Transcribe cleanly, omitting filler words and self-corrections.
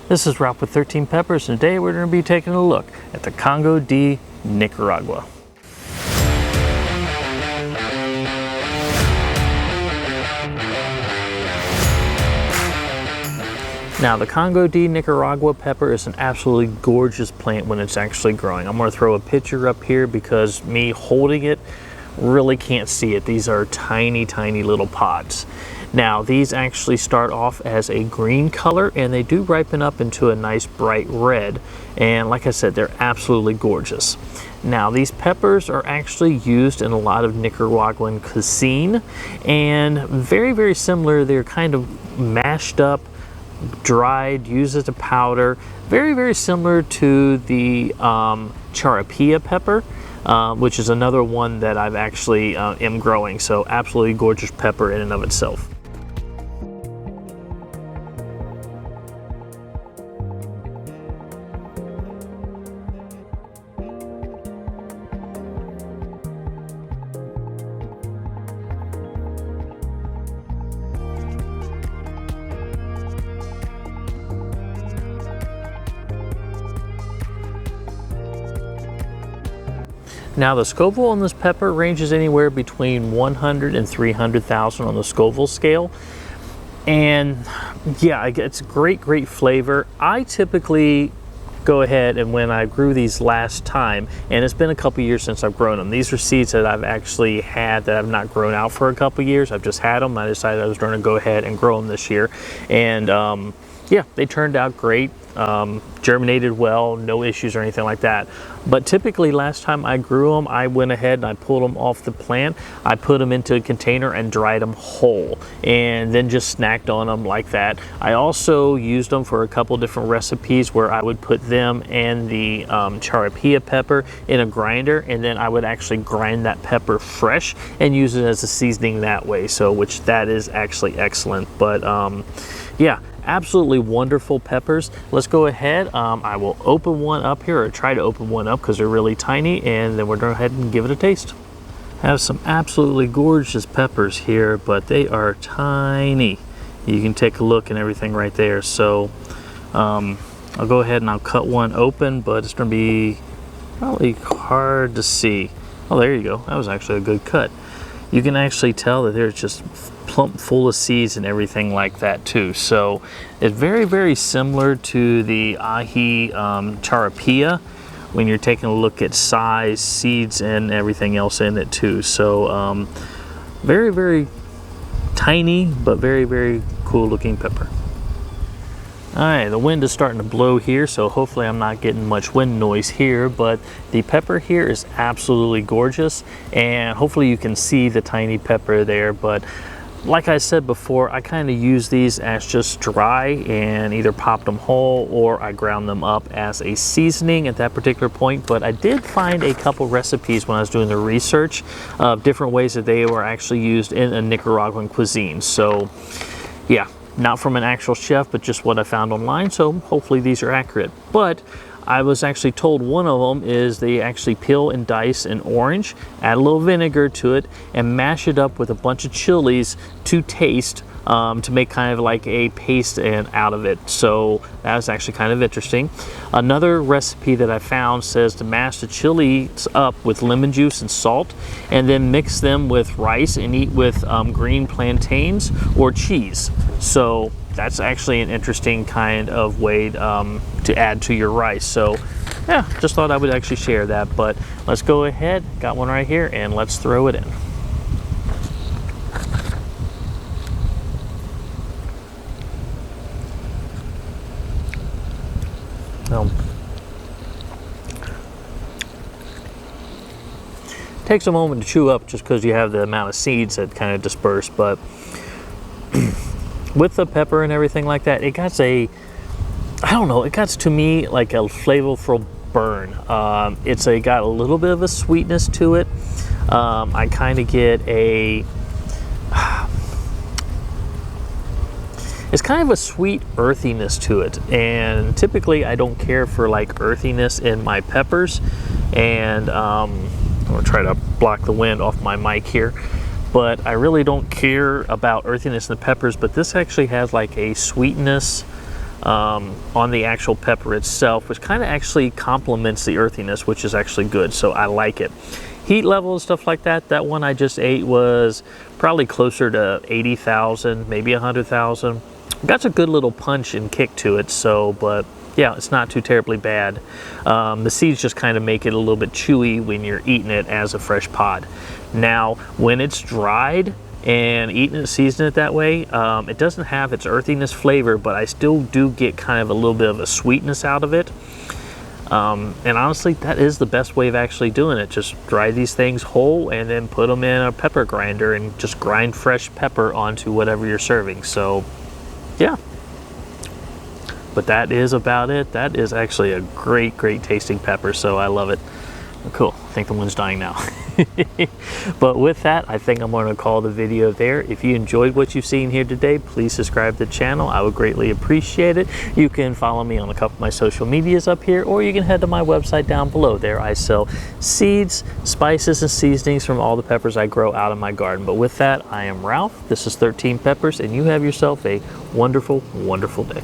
This is Rob with 13 Peppers, and today we're going to be taking a look at the Congo de Nicaragua. Now, the Congo de Nicaragua pepper is an absolutely gorgeous plant when it's actually growing. I'm going to throw a picture up here because me holding it really can't see it. These are tiny, tiny little pods. Now, these actually start off as a green color and they do ripen up into a nice bright red. And like I said, they're absolutely gorgeous. Now, these peppers are actually used in a lot of Nicaraguan cuisine and very, very similar. They're kind of mashed up, dried, used as a powder. Very, very similar to the charapia pepper. Which is another one that I've actually am growing. So absolutely gorgeous pepper in and of itself. Now, the Scoville on this pepper ranges anywhere between 100 and 300,000 on the Scoville scale. And yeah, it's great, great flavor. I typically go ahead and when I grew these last time, and it's been a couple years since I've grown them. These are seeds that I've actually had that I've not grown out for a couple years. I've just had them. I decided I was going to go ahead and grow them this year. And yeah, they turned out great. Germinated well, no issues or anything like that. But typically last time I grew them, I went ahead and I pulled them off the plant. I put them into a container and dried them whole and then just snacked on them like that. I also used them for a couple different recipes where I would put them and the charapia pepper in a grinder, and then I would actually grind that pepper fresh and use it as a seasoning that way. So which that is actually excellent. But yeah, absolutely wonderful peppers. Let's go ahead. I will open one up here, or try to open one up because they're really tiny, and then we're going to go ahead and give it a taste. I have some absolutely gorgeous peppers here, but they are tiny. You can take a look and everything right there. So I'll go ahead and I'll cut one open, but it's going to be probably hard to see. Oh, there you go. That was actually a good cut. You can actually tell that there's just plump full of seeds and everything like that too. So it's very, very similar to the ahi charapia when you're taking a look at size, seeds, and everything else in it too. So very, very tiny, but very, very cool looking pepper. All right, the wind is starting to blow here, so hopefully I'm not getting much wind noise here, but the pepper here is absolutely gorgeous, and hopefully you can see the tiny pepper there. But like I said before, I kind of use these as just dry and either popped them whole or I ground them up as a seasoning at that particular point. But I did find a couple recipes when I was doing the research of different ways that they were actually used in a Nicaraguan cuisine. So yeah, not from an actual chef, but just what I found online. So hopefully these are accurate. But I was actually told one of them is they actually peel and dice an orange, add a little vinegar to it, and mash it up with a bunch of chilies to taste to make kind of like a paste and out of it. So that was actually kind of interesting. Another recipe that I found says to mash the chilies up with lemon juice and salt, and then mix them with rice and eat with green plantains or cheese. So that's actually an interesting kind of way to add to your rice. So yeah, just thought I would actually share that. But let's go ahead, got one right here, and let's throw it in. Takes a moment to chew up just because you have the amount of seeds that kind of disperse, but with the pepper and everything like that, it got a, I don't know, it got to me like a flavorful burn. It's got a little bit of a sweetness to it. I kind of get a, it's kind of a sweet earthiness to it, and typically I don't care for like earthiness in my peppers. And I'm gonna try to block the wind off my mic here, but I really don't care about earthiness in the peppers. But this actually has like a sweetness on the actual pepper itself, which kind of actually complements the earthiness, which is actually good. So I like it. Heat level and stuff like that, that one I just ate was probably closer to 80,000, maybe 100,000. Got a good little punch and kick to it, so, but yeah, it's not too terribly bad. The seeds just kind of make it a little bit chewy when you're eating it as a fresh pod. Now, when it's dried and eating it, seasoning it that way, it doesn't have its earthiness flavor, but I still do get kind of a little bit of a sweetness out of it. And honestly, that is the best way of actually doing it. Just dry these things whole and then put them in a pepper grinder and just grind fresh pepper onto whatever you're serving. So yeah, but that is about it. That is actually a great tasting pepper, so I love it. Cool, I think the one's dying now. But with that, I think I'm going to call the video there. If you enjoyed what you've seen here today, please subscribe to the channel. I would greatly appreciate it. You can follow me on a couple of my social medias up here, or you can head to my website down below. There I sell seeds, spices, and seasonings from all the peppers I grow out of my garden. But with that, I am Ralph. This is 13 Peppers, and you have yourself a wonderful day.